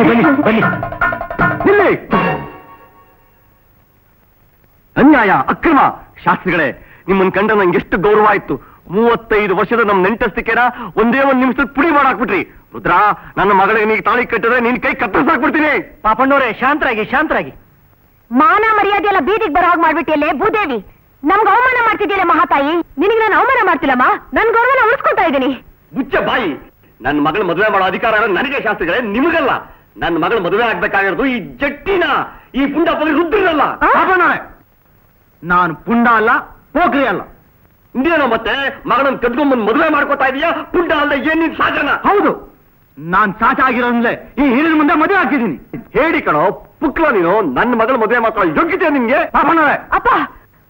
ಬನ್ನಿ ಬನ್ನಿ ಬನ್ನಿ. ಇಲ್ಲಿ ಅನ್ಯಾಯ, ಅಕ್ರಮ. ಶಾಸ್ತ್ರಿಗಳೇ, ನಿಮ್ಮನ್ನ ಕಂಡ ನಂಗೆ ಎಷ್ಟು ಗೌರವ ಆಯ್ತು. 35 ವರ್ಷದ ನಮ್ ನೆಂಟಸ್ತಿಕೆನ ಒಂದೇ ಒಂದ್ ನಿಮಿಷದ ಪುಡಿ ಮಾಡಾಕ್ಬಿಟ್ರಿ. ರುದ್ರ, ನನ್ನ ಮಗಳಿಗೆ ನೀನು ತಾಳಿ ಕಟ್ಟಿದ್ರೆ ನಿನ್ ಕೈ ಕತ್ತರಿಸಾಕ್ಬಿಡ್ತೀನಿ. ಪಾಪಣ್ಣವ್ರೆ, ಶಾಂತರಾಗಿ ಶಾಂತರಾಗಿ. ಮಾನ ಮರ್ಯಾದೆ ಎಲ್ಲ ಬೀದಿಗೆ ಬರೋ ಹಾಗೆ ಮಾಡ್ಬಿಟ್ಟಿಯಲ್ಲೇ ಭೂದೇವಿ. ನಮ್ಗೆ ಅವಮಾನ ಮಾಡ್ತಿದ್ಯಲ್ಲ ಮಹಾತಾಯಿ. ನಿನಗೆ ನಾನು ಅವಮಾನ ಮಾಡ್ತಿಲ್ಲಮ್ಮ, ನನ್ ಗೌರವನ ಉಳಿಸ್ಕೊತಾ ಇದ್ದೀನಿ. ಮುಚ್ಚ ಬಾಯಿ. ನನ್ನ ಮಗಳ ಮದುವೆ ಮಾಡೋ ಅಧಿಕಾರ ನನಗೆ, ಶಾಸ್ತ್ರಿಗಳೇ, ನಿಮಗಲ್ಲ. ನನ್ನ ಮಗಳ ಮದುವೆ ಆಗ್ಬೇಕಾಗಿರೋದು ಈ ಜಟ್ಟಿನ, ಈ ಪುಂಡ ಪೊಲಿ ರುದ್ರನಲ್ಲ. ನಾನು ಪುಂಡ ಅಲ್ಲ, ಪೋಖ್ರಿ ಅಲ್ಲ. ಇಂದೇನೋ ಮತ್ತೆ ಮಗಳನ್ನ ಕದ್ಕೊಂಡ್ಬಂದು ಮದುವೆ ಮಾಡ್ಕೋತಾ ಇದೀಯಾ? ಪುಂಡ ಅಲ್ಲ, ಏನ್ ಸಾಜನ? ಹೌದು, ನಾನ್ ಸಾಚ ಆಗಿರೋದ್ಲೆ ಈ ಹಿರಿಯ ಮುಂದೆ ಮದುವೆ ಹಾಕಿದ್ದೀನಿ. ಹೇಳಿ ಕಣೋ ಪುಕ್ಲ, ನೀನು ನನ್ನ ಮಗಳ ಮದುವೆ ಮಾಡ್ಕೊಳ್ಳೋ ಯೋಗ್ಯತೆ ನಿಮ್ಗೆ? ಅಪ್ಪ,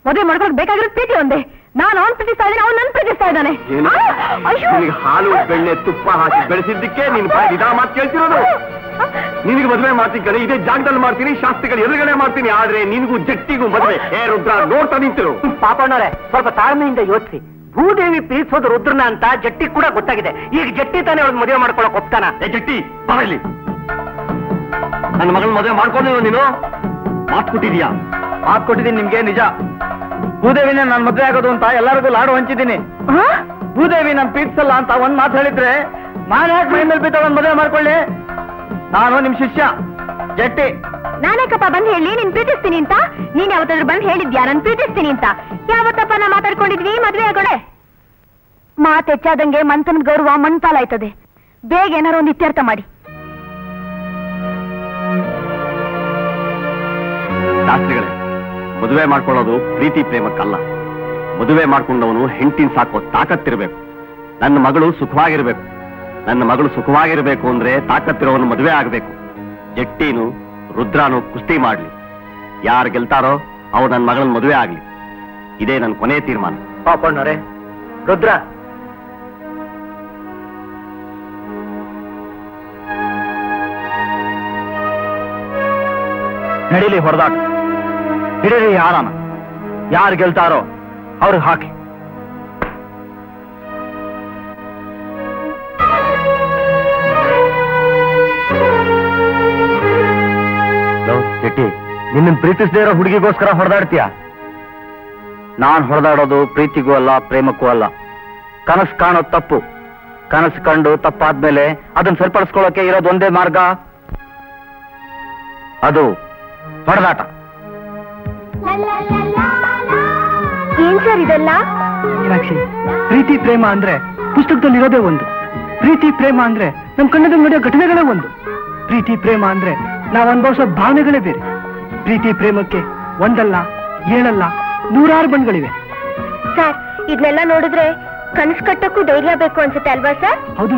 ಮದುವೆ ಮಾಡ್ಕೊಳಕ್ ಬೇಕಾಗಿರೋ ಪ್ರೀತಿ ಒಂದೇ. ನಾನು ಅವ್ನು ಪ್ರೀತಿಸ್ತಾ ಇದ್ದಾನೆ, ಅವ್ನು ನನ್ ಪ್ರೀತಿಸ್ತಾ ಇದ್ದಾನೆ. ನಿನಗೆ ಹಾಲು ಬೆಣ್ಣೆ ತುಪ್ಪ ಹಾಕಿ ಬೆಳೆಸಿದ್ದಕ್ಕೆ ನೀನು ಬಾಯಿ ಇದಾ ಮಾತು ಕೇಳ್ತಿರೋದು. ನಿನಗೆ ಮದುವೆ ಮಾಡ್ತೀನಿ ಕಡೆ, ಇದೇ ಜಾಗದಲ್ಲಿ ಮಾಡ್ತೀನಿ, ಶಾಸ್ತ್ರಿಗಳು ಎದುರುಗಡೆ ಮಾಡ್ತೀನಿ. ಆದ್ರೆ ನಿನಗೂ ಜಟ್ಟಿಗೂ ಮದುವೆ. ರುದ್ರ, ನೋಡ್ತಾ ನಿಂತಿರು. ಪಾಪಣ್ಣವ್ರೆ, ಸ್ವಲ್ಪ ತಾಳ್ಮೆಯಿಂದ ಯೋಚಿಸಿ. ಭೂದೇವಿ ಪ್ರೀತಿಸೋದು ರುದ್ರನ ಅಂತ ಜಟ್ಟಿ ಕೂಡ ಗೊತ್ತಾಗಿದೆ. ಈಗ ಜಟ್ಟಿ ತಾನೇ ಅವ್ರಿಗೆ ಮದುವೆ ಮಾಡ್ಕೊಳಕ್ ಒಪ್ತಾನ? ಜಟ್ಟಿ ಬಾಯಲ್ಲಿ, ನನ್ನ ಮಗಳನ್ನ ಮದುವೆ ಮಾಡ್ಕೊಂಡಿರೋ ನೀನು ಮಾತು ಕೊಟ್ಟಿದ್ಯಾ? ಮಾತು ಕೊಟ್ಟಿದ್ದೀನಿ ನಿಮ್ಗೆ, ನಿಜ. ಭೂದೇವಿನ ನಾನು ಮದುವೆ ಆಗೋದು ಅಂತ ಎಲ್ಲರಿಗೂ ಲಾಡು ಹಂಚಿದ್ದೀನಿ. ಭೂದೇವಿ ನನ್ ಪ್ರೀತಿಸಲ್ಲ ಅಂತ ಒಂದ್ ಮಾತು ಹೇಳಿದ್ರೆ ನಾನು ಯಾಕೆ ಮೈ ಮೇಲೆ ಬಿದ್ದ ಒಂದ್ ಮದುವೆ ಮಾಡ್ಕೊಳ್ಳಿ? ನಾನು ನಿಮ್ ಶಿಷ್ಯ ಜಟ್ಟಿ. ನಾನೇಕಪ್ಪ ಬಂದ್ ಹೇಳಿ ನೀನ್ ಪ್ರೀತಿಸ್ತೀನಿ ಅಂತ? ನೀನ್ ಯಾವತ್ತಾದ್ರೂ ಬಂದ್ ಹೇಳಿದ್ಯಾ ನನ್ ಪ್ರೀತಿಸ್ತೀನಿ ಅಂತ? ಯಾವತ್ತಪ್ಪ ನಾ ಮಾತಾಡ್ಕೊಂಡಿದ್ವಿ ಮದ್ವೆ ಆಗೋಳೆ? ಮಾತು ಹೆಚ್ಚಾದಂಗೆ ಮಂತನ ಗೌರವ ಮಣ್ಪಾಲಾಯ್ತದೆ. ಬೇಗ ಏನಾರು ಒಂದು ಇತ್ಯರ್ಥ ಮಾಡಿ. ಶಾಸ್ತ್ರಿಗಳೇ, ಮದುವೆ ಮಾಡ್ಕೊಳ್ಳೋದು ಪ್ರೀತಿ ಪ್ರೇಮಕ್ಕಲ್ಲ. ಮದುವೆ ಮಾಡ್ಕೊಂಡವನು ಹೆಂಡತಿನ ಸಾಕೋ ತಾಕತ್ತಿರ್ಬೇಕು. ನನ್ನ ಮಗಳು ಸುಖವಾಗಿರ್ಬೇಕು. ನನ್ನ ಮಗಳು ಸುಖವಾಗಿರ್ಬೇಕು ಅಂದ್ರೆ ತಾಕತ್ತಿರೋವನು ಮದುವೆ ಆಗ್ಬೇಕು. ಜಟ್ಟಿನು ರುದ್ರಾನು ಕುಸ್ತಿ ಮಾಡ್ಲಿ. ಯಾರು ಗೆಲ್ತಾರೋ ಅವ್ರು ನನ್ನ ಮಗಳನ್ನ ಮದುವೆ ಆಗ್ಲಿ. ಇದೇ ನನ್ನ ಕೊನೆ ತೀರ್ಮಾನ. ಪಾಪಣ್ಣವ್ರೆ, ರುದ್ರ ನಡೀಲಿ ಹೊಡೆದಾಟ. ಹಿಡೀರಿ ಯಾರನ. ಯಾರು ಗೆಲ್ತಾರೋ ಅವ್ರಿಗೆ ಹಾಕಿ. ಜಟ್ಟಿ, ನಿನ್ನ ಪ್ರೀತಿಸದೇ ಇರೋ ಹುಡುಗಿಗೋಸ್ಕರ ಹೊಡೆದಾಡ್ತೀಯ? ನಾನ್ ಹೊಡೆದಾಡೋದು ಪ್ರೀತಿಗೂ ಅಲ್ಲ, ಪ್ರೇಮಕ್ಕೂ ಅಲ್ಲ. ಕನಸು ಕಾಣೋದು ತಪ್ಪು. ಕನಸು ಕಂಡು ತಪ್ಪಾದ್ಮೇಲೆ ಅದನ್ನ ಸರಿಪಡಿಸ್ಕೊಳ್ಳೋಕೆ ಇರೋದು ಒಂದೇ ಮಾರ್ಗ, ಅದು ಹೊಡೆದಾಟ. ಏನ್ ಸರ್ ಇದೆಲ್ಲ? ಮೀನಾಕ್ಷಿ, ಪ್ರೀತಿ ಪ್ರೇಮ ಅಂದ್ರೆ ಪುಸ್ತಕದಲ್ಲಿ ಇರೋದೇ ಒಂದು. ಪ್ರೀತಿ ಪ್ರೇಮ ಅಂದ್ರೆ ನಮ್ ಕಣ್ಣದಲ್ಲಿ ನಡೆಯೋ ಘಟನೆಗಳೇ ಒಂದು. ಪ್ರೀತಿ ಪ್ರೇಮ ಅಂದ್ರೆ ನಾವು ಅನುಭವಿಸೋ ಭಾವನೆಗಳೇ ಬೇರೆ. ಪ್ರೀತಿ ಪ್ರೇಮಕ್ಕೆ ಒಂದಲ್ಲ, ಏಳಲ್ಲ, 100 ಬಣ್ಗಳಿವೆ. ಸರ್, ಇದನ್ನೆಲ್ಲ ನೋಡಿದ್ರೆ ಕನಸು ಕಟ್ಟಕ್ಕೂ ಧೈರ್ಯ ಬೇಕು ಅನ್ಸುತ್ತೆ ಅಲ್ವಾ ಸರ್? ಹೌದು.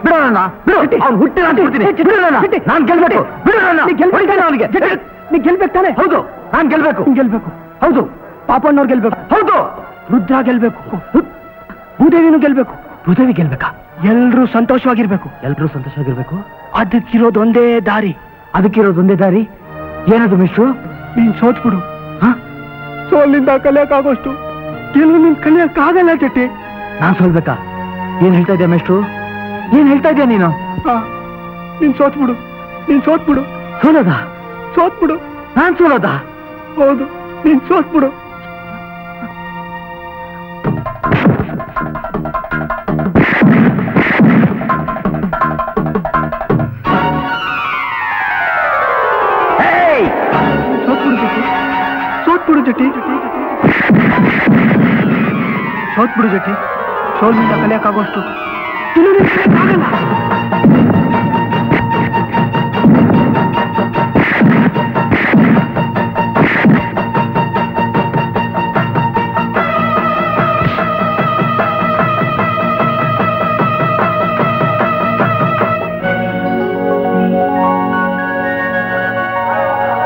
ಬಿಡೋಣ ಬಿಡು, ಅವ್ನು ಹುಟ್ಟಿಲ್ಲ ಅಂತ ಹೇಳ್ತೀನಿ. ಬಿಡೋಣ, ನಾನ್ ಗೆಲ್ಬೇಕು. ಬಿಡೋಣ, ಅವನಿಗೆ ನೀ ಗೆಲ್ಬೇಕು ತಾನೆ? ಹೌದು, ನಾನ್ ಗೆಲ್ಬೇಕು. ಗೆಲ್ಬೇಕು. ಹೌದು, ಪಾಪಣ್ಣವ್ರು ಗೆಲ್ಬೇಕು. ಹೌದು, ರುದ್ರ ಗೆಲ್ಬೇಕು. ಭೂದೇವಿನೂ ಗೆಲ್ಬೇಕು. ಭೂದೇವಿ ಗೆಲ್ಬೇಕಾ? ಎಲ್ರೂ ಸಂತೋಷವಾಗಿರ್ಬೇಕು. ಎಲ್ರೂ ಸಂತೋಷವಾಗಿರ್ಬೇಕು. ಅದಕ್ಕಿರೋದೊಂದೇ ದಾರಿ. ಅದಕ್ಕಿರೋದೊಂದೇ ದಾರಿ ಏನದು ಮಿಶ್ರು? ನೀನ್ ಸೋತ್ಬಿಡು. ಸೋಲಿಂದ ಕಲಿಯಕ್ಕಾಗೋಷ್ಟು ಗೆಲುವು ನೀನ್ ಕಲಿಯಕ್ಕಾಗಲ್ಲ ಜಟ್ಟಿ. ನಾನ್ ಸೋಲ್ಬೇಕಾ? ಏನ್ ಹೇಳ್ತಾ ಇದ್ಯಾ ಮಿಶ್ರು? ಏನ್ ಹೇಳ್ತಾ ಇದ್ಯಾ ನೀನು? ನೀನ್ ಸೋತ್ಬಿಡು. ನೀನ್ ಸೋತ್ಬಿಡು. ಸೋಲೋದ? ಸೋತ್ಬಿಡು. ನಾನ್ ಸೋಲೋದ? ಹೌದು, ನೀನ್ ಸೋತ್ಬಿಡು. ಸೋತ್ಬಿಡು ಜಟ್ಟಿ. ಸೋತ್ಬಿಡು ಜಟ್ಟಿ. ಸೋಲ್ನಿಂದ ಕಲಿಯಕ್ಕಾಗೋಷ್ಟು ಆಗಲ್ಲ.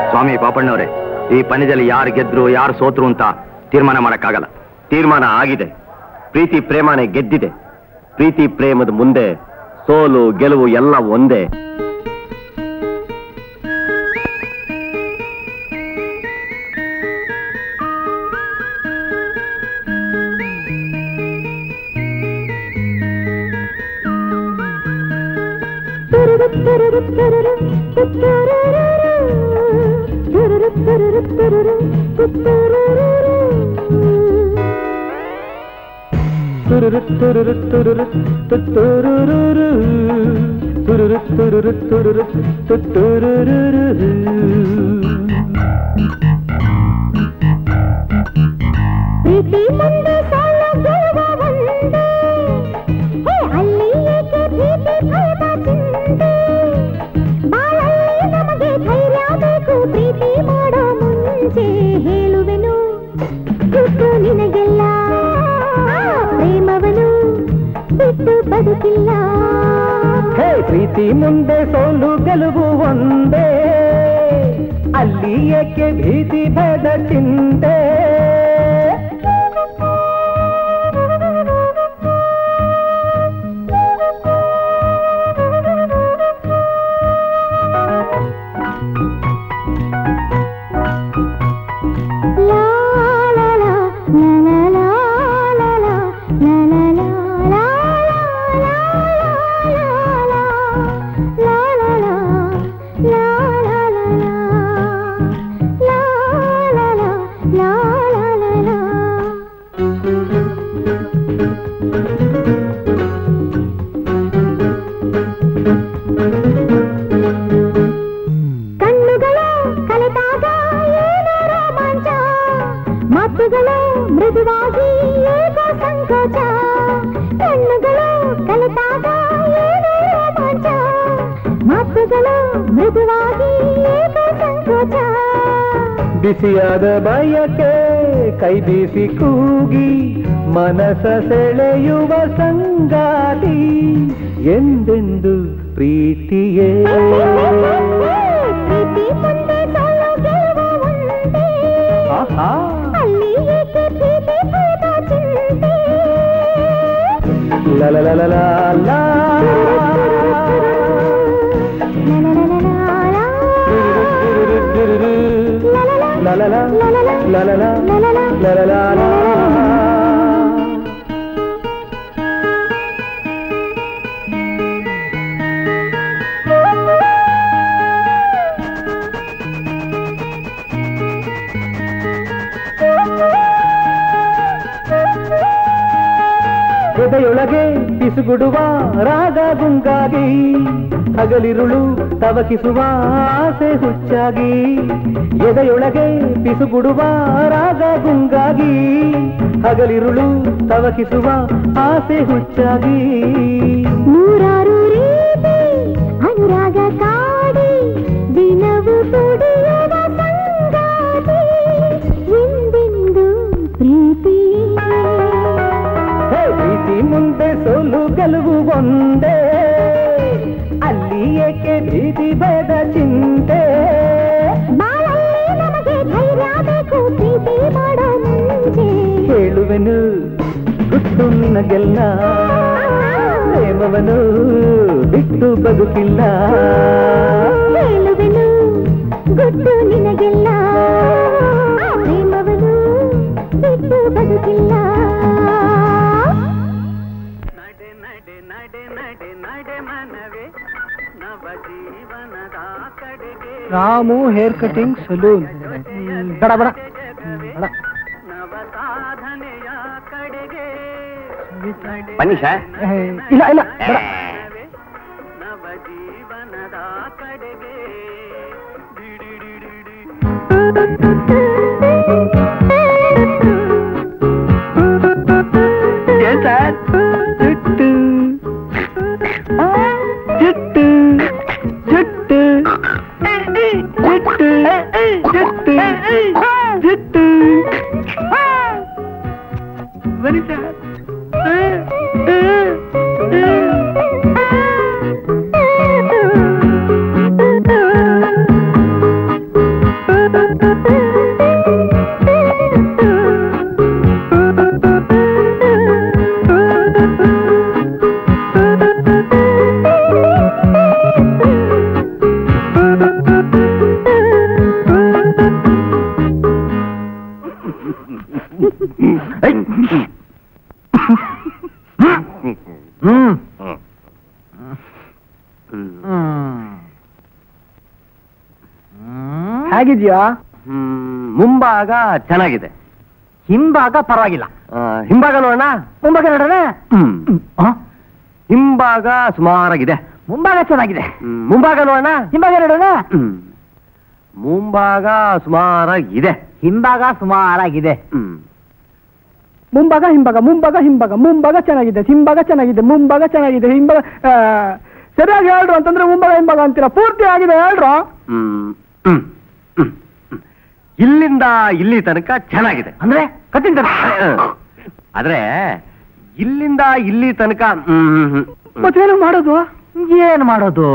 ಸ್ವಾಮಿ ಪಾಪಣ್ಣವ್ರೆ, ಈ ಪಂದ್ಯದಲ್ಲಿ ಯಾರು ಗೆದ್ರು ಯಾರು ಸೋತ್ರು ಅಂತ ತೀರ್ಮಾನ ಮಾಡಕ್ಕಾಗಲ್ಲ. ತೀರ್ಮಾನ ಆಗಿದೆ. ಪ್ರೀತಿ ಪ್ರೇಮನೇ ಗೆದ್ದಿದೆ. ಪ್ರೀತಿ ಪ್ರೇಮದ ಮುಂದೆ ಸೋಲು ಗೆಲುವು ಎಲ್ಲ ಒಂದೇ. ಪ್ರೀತಿ ಮುಂದೆ ಸೋಲು ಗೆಲುವು ಒಂದೇ, ಅಲ್ಲಿ ಏಕೆ ಭೀತಿ ಭೇದ ಚಿಂತೆ. ಮೃದುವಾಗಿ ಏಕೋ ಸಂಕೋಚ, ಕಣ್ಣುಗಳು ಕಲಿತಾಗ ಏನೋ ರೋಮಾಂಚ. ಮಾತುಗಳು ಮೃದುವಾಗಿ ಏಕೋ ಸಂಕೋಚ. ಬಿಸಿಯಾದ ಬಯಕೆ ಕೈ ಬೀಸಿ ಕೂಗಿ ಮನಸ ಸೆಳೆಯುವ ಸಂಗಾತಿ ಎಂದೆಂದು ಪ್ರೀತಿಯೇ. ಪ್ರೀತಿ ಮುಂದೆ ಸೋಲು ಗೆಲುವು ಒಂದೇ, ಅಲ್ಲಿ ಏಕೆ ಪ್ರೀತಿ ಭೇದ ಚಿಂತೆ. ಲ ಲ ಲ ಲ ಲ ಲ ಎದೆಯೊಳಗೆ ಪಿಸುಗುಡುವ ರಾಗ ಗುಂಗಾಗಿ, ಹಗಲಿರುಳು ತವಕಿಸುವ ಆಸೆ ಹುಚ್ಚಾಗಿ. ಎದೆಯೊಳಗೆ ಪಿಸುಗುಡುವ ರಾಗ ಗುಂಗಾಗಿ, ಹಗಲಿರುಳು ತವಕಿಸುವ ಆಸೆ ಹುಚ್ಚಾಗಿ. ನೂರಾರು ರೀತಿ ಅನುರಾಗ ಕಾಡಿ ದಿನವು ತುಡಿಯುವ ಸಂಗಾತಿ ಎಂದೆಂದು ಪ್ರೀತಿ. ಪ್ರೀತಿ ಮುಂದೆ ಸೋಲು ಗೆಲುವು ಒಂದೇ. ಮುಂದೆ ಅಲ್ಲಿ ಏಕೆ ಭೀತಿ ಭೇದ ಚಿಂತೆ ನಮಗೆ ಧೈರ್ಯ ಬೇಕು ಪ್ರೀತಿ ಮಾಡೋ ಮುಂಚೆ ಹೇಳುವೆನು ಗುಟ್ಟು ನಿನಗೆಲ್ಲ ಪ್ರೇಮವನು ಬಿಟ್ಟು ಬದುಕಿಲ್ಲ ಹೇಳುವೆನು ಗುಟ್ಟು ನಿನಗೆಲ್ಲ ಪ್ರೇಮವನು ಬಿಟ್ಟು ಬದುಕಿಲ್ಲ ನಡೆ ನಡೆ ನಡೆ ನಡೆ ನಡೆ ಮನವೇ ನವ ಜೀವನದ ಕಡೆಗೆ ರಾಮು ಹೇರ್ ಕಟಿಂಗ್ ಸಲೂನ್ ಬಡ ಬಡ ನವ ಸಾಧನೆಯ ಕಡೆಗೆ ಬನ್ನಿ ಸರ್. ಇಲ್ಲ ಇಲ್ಲ ಬೇಡ. ನವ ಜೀವನದ ಕಡೆಗೆ ಏನ್ ಸರ್ ಜುಟ್ಟು ಜುಟ್ಟು ಜುಟ್ಟು ಜುಟ್ಟು ಜುಟ್ಟು ಜುಟ್ಟು ಬನ್ನಿ ಸರ್ ಹೇಗಿದ್ಯಾ? ಮುಂಭಾಗ ಚೆನ್ನಾಗಿದೆ, ಹಿಂಭಾಗ ಪರವಾಗಿಲ್ಲ. ಹಿಂಭಾಗ ನೋಡೋಣ. ಮುಂಭಾಗ ನೋಡೋಣ. ಹಿಂಭಾಗ ಸುಮಾರಾಗಿದೆ, ಮುಂಭಾಗ ಚೆನ್ನಾಗಿದೆ. ಮುಂಭಾಗ ನೋಡೋಣ. ಹಿಂಭಾಗ ನೋಡೋಣ. ಮುಂಭಾಗ ಸುಮಾರಾಗಿದೆ, ಹಿಂಭಾಗ ಸುಮಾರಾಗಿದೆ. ಹ್ಮ್. ಮುಂಭಾಗ ಹಿಂಭಾಗ ಮುಂಭಾಗ ಹಿಂಭಾಗ ಮುಂಭಾಗ ಚೆನ್ನಾಗಿದೆ, ಹಿಂಭಾಗ ಚೆನ್ನಾಗಿದೆ, ಮುಂಭಾಗ ಚೆನ್ನಾಗಿದೆ, ಹಿಂಭಾಗ ಸರಿಯಾಗಿ ಹೇಳ್ರು ಅಂತಂದ್ರೆ ಮುಂಭಾಗ ಹಿಂಭಾಗ ಅಂತೀರ. ಪೂರ್ತಿ ಆಗಿದೆ ಹೇಳ್ರು. ಇಲ್ಲಿಂದ ಇಲ್ಲಿ ತನಕ ಚೆನ್ನಾಗಿದೆ, ಅಂದ್ರೆ ಕಟ್ಟಿಂದ ಆದ್ರೆ ಇಲ್ಲಿಂದ ಇಲ್ಲಿ ತನಕ ಮತ್ತೇನು ಮಾಡೋದು? ಏನ್ ಮಾಡೋದು?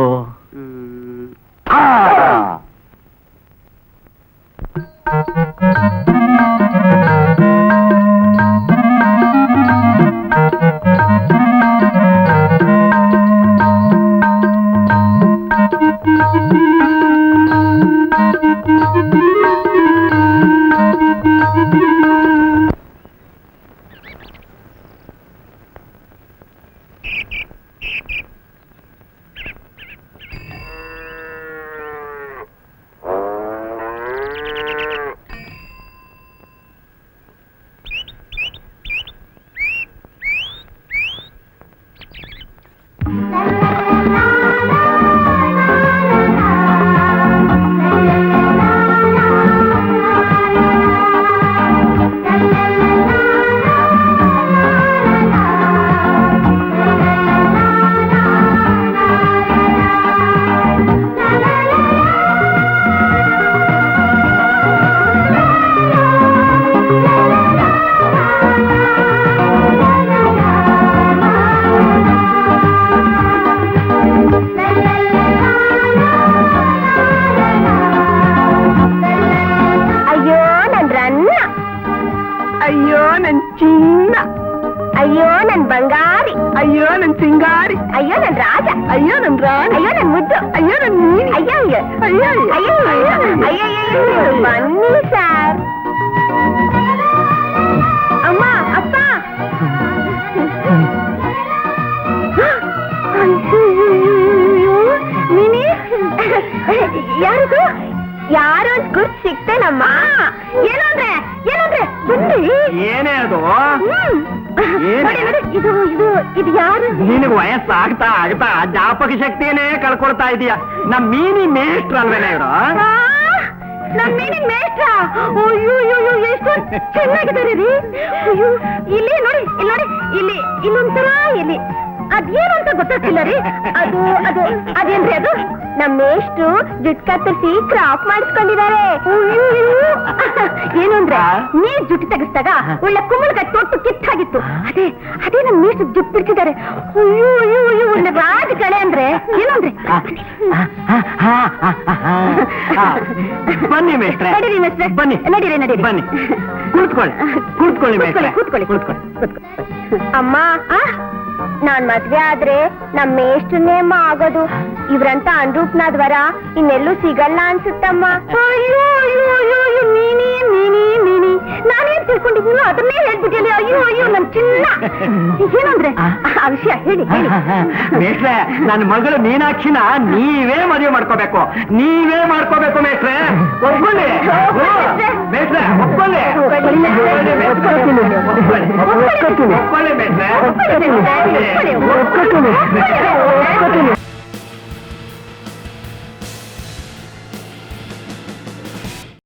ಅಯ್ಯೋ ನನ್ ಚಿನ್ನ, ಅಯ್ಯೋ ನನ್ ಬಂಗಾರಿ, ಅಯ್ಯೋ ನನ್ ಸಿಂಗಾರಿ, ಅಯ್ಯೋ ನನ್ ರಾಜ, ಅಯ್ಯೋ ನನ್ ರಾಣಿ, ಅಯ್ಯೋ ನನ್ ಮುದ್ದು, ಅಯ್ಯೋ ನನ್ ನೀರಿ, ಅಯ್ಯೋ ಅಯ್ಯೋ ಅಯ್ಯೋ ಅಯ್ಯೋ ಅಯ್ಯೋ ಬನ್ನಿ ಸರ್. ಅಮ್ಮ ಅಪ್ಪ, ನೀನೇ ಯಾರಿಗೂ ಯಾರು ಅಂತ ಗುರ್ತು ಸಿಗ್ತೇನಮ್ಮ. ಏನಂದ್ರೆ ಏನಂದ್ರೆ ಬನ್ನಿ. ಏನೇ ಅದು? ಇದು ಇದು ಇದು ಯಾರು? ನಿನಗೆ ವಯಸ್ಸಾಗ್ತಾ ಆಗ್ತಾ ಜ್ಞಾಪಕ ಶಕ್ತಿಯೇ ಕಳ್ಕೊಳ್ತಾ ಇದೀಯ. ನಮ್ ಮೀನಿ ಮೇಷ್ಟ್ರು ಅಲ್ವೇನೆ ಇವರು? ನಮ್ ಮೀನಿ ಮೇಷ್ಟ್ರ? ಅಯ್ಯೋ ಅಯ್ಯೋ ಎಷ್ಟು ಚೆನ್ನಾಗಿದ್ದಾರೆ ರೀ. ಅಯ್ಯೋ ಇಲ್ಲಿ ನೋಡಿ, ಇಲ್ಲಿ ನೋಡಿ, ಇಲ್ಲಿ ಇಲ್ಲೊಂಥರ ಇಲ್ಲಿ ಅದೇನು ಅಂತ ಗೊತ್ತಾಗ್ತಿಲ್ಲ ರೀ. ಅದು ಅದು ಅದೇನ್ರಿ ಅದು? ನಮ್ಮ ಮೇಷ್ಟ್ರು ಜುಟ್ ಕತ್ತರಿಸಿ ಕ್ರಾಪ್ ಮಾಡಿಸ್ಕೊಂಡಿದ್ದಾರೆ. ಏನು ಅಂದ್ರೆ ನೀರ್ ಜುಟ್ಟು ತೆಗಿಸ್ದಾಗ ಒಳ್ಳೆ ಕುಂಬಳಕಾಯಿ ತೊಟ್ಟು ಕಿತ್ತಾಗಿತ್ತು. ಅದೇ ಅದೇ ನಮ್ಮ ಮೇಷ್ಟ್ರು ಜುಟ್ಟು ಬಿಡ್ತಿದ್ದಾರೆ. ಅಯ್ಯೋ ಅಯ್ಯೋ ಅಯ್ಯೋ ಒಳ್ಳೆ ರಾಜ ಕಳೆ ಅಂದ್ರೆ ಏನು ಅಂದ್ರೆ. ಬನ್ನಿ ಮೇಷ್ಟ್ರೆ, ನಡೀರಿ ಮೇಷ್ಟ್ರೆ, ಬನ್ನಿ, ನಡೀರಿ ನಡೀರಿ, ಬನ್ನಿ, ಕೂತ್ಕೊಳ್ಳಿ ಕೂತ್ಕೊಳ್ಳಿ ಮೇಷ್ಟ್ರೆ, ಕೂತ್ಕೊಳ್ಳಿ ಕೂತ್ಕೊಳ್ಳಿ. ಅಮ್ಮ, ನಾನ್ ಮದ್ವೆ ಆದ್ರೆ ನಮ್ಮ ಮೇಷ್ಟ್ರನ್ನೇ ಅಮ್ಮ ಆಗೋದು. ಇವ್ರಂತ ಅನ್ರೂಪ್ನಾದ್ ವರ ಇನ್ನೆಲ್ಲೂ ಸಿಗಲ್ಲ ಅನ್ಸುತ್ತಮ್ಮ. ಅಯ್ಯೋ ಅಯ್ಯೋ ಅಯ್ಯೋ ಅಯ್ಯೋ, ನೀನಿ ನೀನಿ ನೀನಿ, ನಾನೇನ್ ತಿಳ್ಕೊಂಡಿದ್ದೀನೋ ಅದನ್ನೇ ಹೇಳ್ಬಿಟ್ಟಿಲ್ಲ. ಅಯ್ಯೋ ಅಯ್ಯೋ ನನ್ ಚಿನ್ನ. ಏನಂದ್ರೆ ಆ ವಿಷಯ ಹೇಳಿ ಹೇಳಿ. ಮೇಷ್ಟ್ರೆ, ನನ್ನ ಮಗಳು ಮೀನಾಕ್ಷಿನ ನೀವೇ ಮದುವೆ ಮಾಡ್ಕೋಬೇಕು, ನೀವೇ ಮಾಡ್ಕೋಬೇಕು ಮೇಷ್ಟ್ರೆ. ಒಪ್ಕೊಳ್ಳಿ ಮೇಷ್ಟ್ರೆ, ಒಪ್ಕೊಳ್ಳಿ, ಒಪ್ಕೊಳ್ಳಿ ಮೇಷ್ಟ್ರೆ.